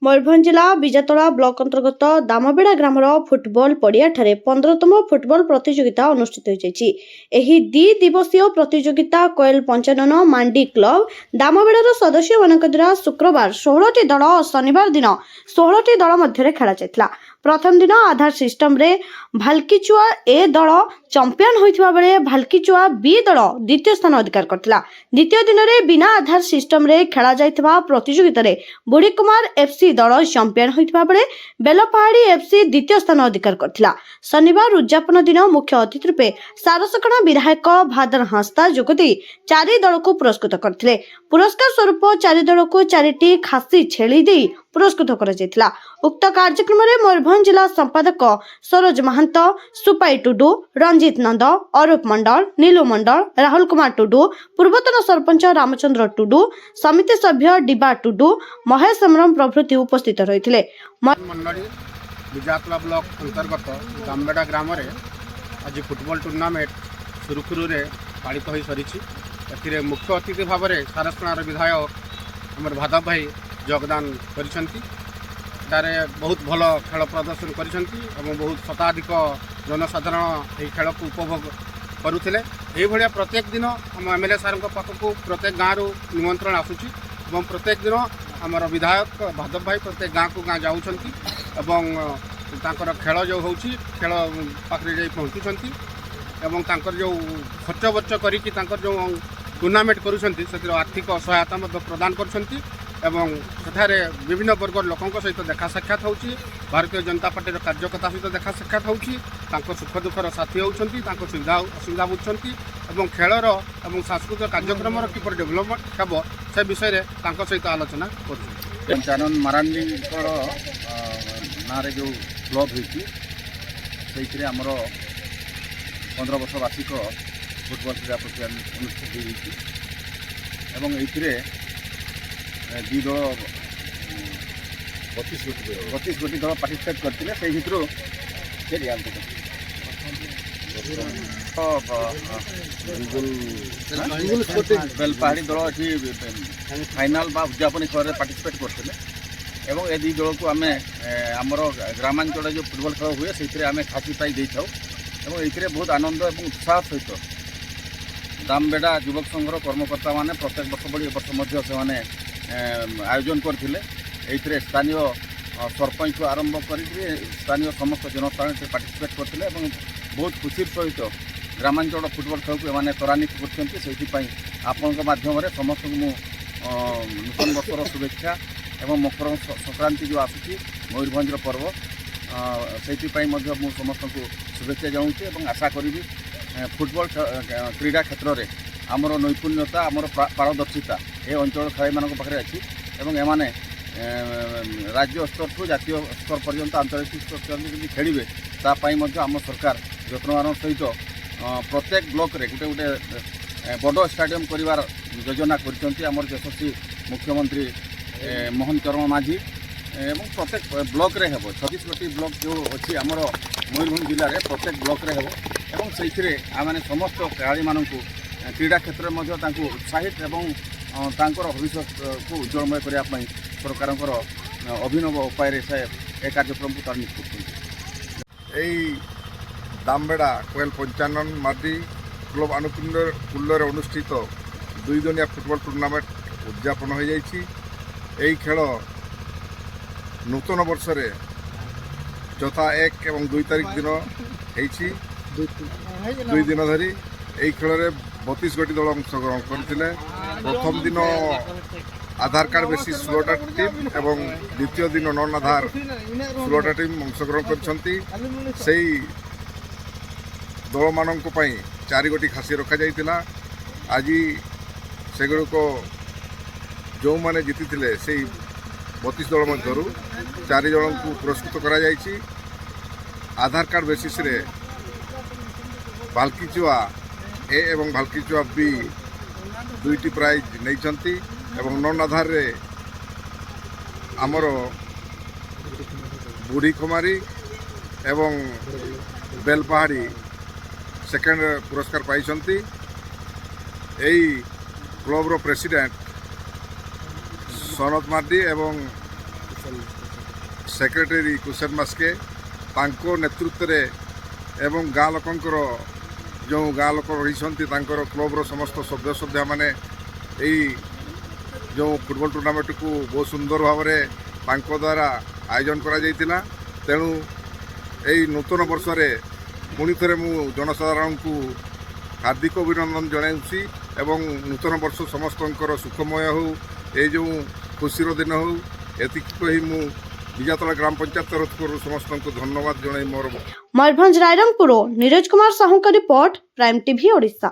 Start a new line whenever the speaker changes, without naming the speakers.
मयूरभंज जिला बिजातला ब्लॉक अंतर्गत दामबेड़ा grammar football पड़ियाठारे 15तम football प्रतियोगिता अनुष्ठित होइछि। एही दिवसीय प्रतियोगिता कोयल पंचानन मांडी क्लब दामबेड़ार सदस्य मानक द्वारा शुक्रवार 16टी दल और शनिवार दिन 16टी दल मध्य खेला जायतिला। प्रथम दिन आधार सिस्टम रे भाल्कीचुआ ए दल चैंपियन होइथिबा बेले भाल्कीचुआ बी दल द्वितीय स्थान अधिकार करथिला। द्वितीय दिन रे बिना आधार सिस्टम रे खेला जायतिबा प्रतियोगिता रे बुढ़ीकुमार एफसी दल चैंपियन होइथिबा बेले बेलपहाड़ी एफसी द्वितीय स्थान अधिकार करथिला। शनिवार उद्यापन दिन मुख्य अतिथि रूपे सारसकणा विधायक भादर हांसदा जोगदी 4 दल को पुरस्कृत करथिले। पुरस्कार स्वरूप 4 दल को 4टी खासी छेली दे पुरस्कृत करा जायतिला। उक्त कार्यक्रम रे मयूरभंज जिला संपादक सरोज महंत, सुपाई टुडू, रंजित नंद, अरूप मंडल, नीलू मंडल, राहुल कुमार टुडू, पूर्वतन सरपंच रामचंद्र टुडू, समिति सभ्य डिबा टुडू, महेश समरम प्रभृति उपस्थित रहिथिले।
मंडली बिजातला ब्लॉक अंतर्गत दामबेड़ा ग्राम रे आज फुटबॉल टूर्नामेंट सुरुखुरु रे पालित होई सरिछि। एथिरे मुख्य अतिथि भाव में सारसकणार विधायक अमर भादव भाई योगदान करिसंती। एटारे बहुत भल खेल प्रदर्शन करिसंती एवं बहुत शताधिक जनसाधारण यह खेल को उपभोग करुथिले। एही भलिया प्रत्येक दिन हम एमएलए सार पाखक प्रत्येक गाँव निमंत्रण आसुची एवं प्रत्येक दिन आमर विधायक भादव भाई प्रत्येक गाँव को गाँव जाउछंती एवं तांकर खेल जो होउची खेल पाखरे जाई पहुंचुछंती एवं तांकर जो खर्च बर्च करिकि तांकर जो टूर्नामेंट करुछंती से आर्थिक सहायता मध्य प्रदान करुछंती एवं सेठारे विभिन्न वर्गर लोकों सहित देखा साक्षात होउची। भारतीय जनता पार्टी कार्यकर्ता सहित देखा साक्षात होउची। तांको सुख दुखर साथी होउछंती, तांको सुविधा असुविधा बुझुछंती एवं खेलर एवं सांस्कृतिक कार्यक्रम किपर डेभलपमेंट हेबो से विषय रे तांको सहित आलोचना करूछंती।
पंचानन मारांडी नारे जो क्लब होती से आमर 15 वर्ष वार्षिक फुटबॉल क्रीड़ा प्रतियोगिता अनुष्ठित होती ये दी दल 32 गोटी दल पार्टिसिपेट करते से भितर बेलपहाड़ी दल ये फाइनाल बा उद्यापन खेल पार्टिसिपेट करते एवं ए दी दल को आम आमर ग्रामांचल जो फुटबॉल खेल हुए से आम खासी पाई दे था और ये बहुत आनंद और उत्साह सहित दामबेड़ा युवक संघर कर्मकर्ता मैंने प्रत्येक वर्ष बड़ी वर्ष से आयोजन करते स्थानीय सरपंच आरंभ कर स्थानीय समस्त जनसाधारण पार्टिसिपेट करते बहुत खुशी सहित ग्रामांचल फुटबॉल खेल को एमाने त्वरान्वित कर आपण माध्यम समस्त नूतन वर्षर शुभेच्छा एवं मकर संक्रांति जो आसूची मयूरभंजर पर्व से समस्त को शुभेच्छा जनाऊँ आशा करी फुटबॉल क्रीड़ा क्षेत्र में आमर नैपुण्यता आमर पारदर्शिता ये अंचल खेल मान पाखे अच्छी एवं एमाने राज्य स्तर ठू जातीय स्तर पर्यंत आंतर्जातिक स्तर पर्यंत खेलिए तापाई आम सरकार यत्नवान सहित प्रत्येक ब्लॉक रे गोटे गोटे बड़ स्टाडियम कर योजना कर यशस्वी मुख्यमंत्री मोहन चरण माझी एवं प्रत्येक ब्लॉक रे हेबो 36 गोटी ब्लॉक जो अच्छी आमर मयूरभंज जिले में प्रत्येक ब्लॉक रे हेबो एवं से आम समस्त खेलाड़ी मानू क्रीड़ा क्षेत्र में उत्साहित एवं तांकर भविष्य को उज्जवलमय करने सरकार अभिनव उपाय से ए कार्यक्रम को त्वरान्वित कर
दामबेड़ा कोयल पंचानन मार्डी क्लब आनुकूल्य अनुष्ठित 2 दिनिया फुटबॉल टूर्नामेंट उद्यापन हो जाइए। खेल नूतन वर्ष रे यथा 1 और 2 तारिख दिन होइछि 2 दिन धरी यही खेल में 32 गोटी दल अंशग्रहण करते। प्रथम दिन आधार कार्ड बेसिस 16टा टीम एवं द्वितीय दिन नन आधार 16टा टीम अंशग्रहण कर दल मान 4 गोटी खासी रखा जाइतिला। आज से जो मैंने जीति से 32 दल मध्य 4 जन को पुरस्कृत करा जाइछि। आधार कार्ड बेसिस रे भाल्कीचुआ ए एवं भाल्कीचुआ बी 2टी प्राइज नहीं एवं नन आधार रे आमर बुढ़ी कुमारी एवं बेलपहाड़ी सेकेंड पुरस्कार पाई। क्लब रो प्रेसिडेंट सनत मार्डी एवं सेक्रेटरी कुशन मास्के तांको नेतृत्व रे एवं गाँ लोकंकर जो गाँ लोक रही क्लब्र समस्त सभ्य सभ्या मैंने यही जो फुटबॉल टूर्नामेंट को बहुत सुंदर भाव में द्वारा आयोजन करा तेणु यही नूतन वर्ष में पुणी थे मु जनसाधारण को हार्दिक अभिनंदन जनाऊँगी एवं नूतन वर्ष समस्त सुखमय हो ये जो खुशीर दिन हो एति कही मु बिजातला ग्राम पंचायत तरफ समस्त को धन्यवाद जनाई मोर
मयूरभंज रायरंगपुर नीरज कुमार साहू का रिपोर्ट प्राइम टीवी ओडिशा।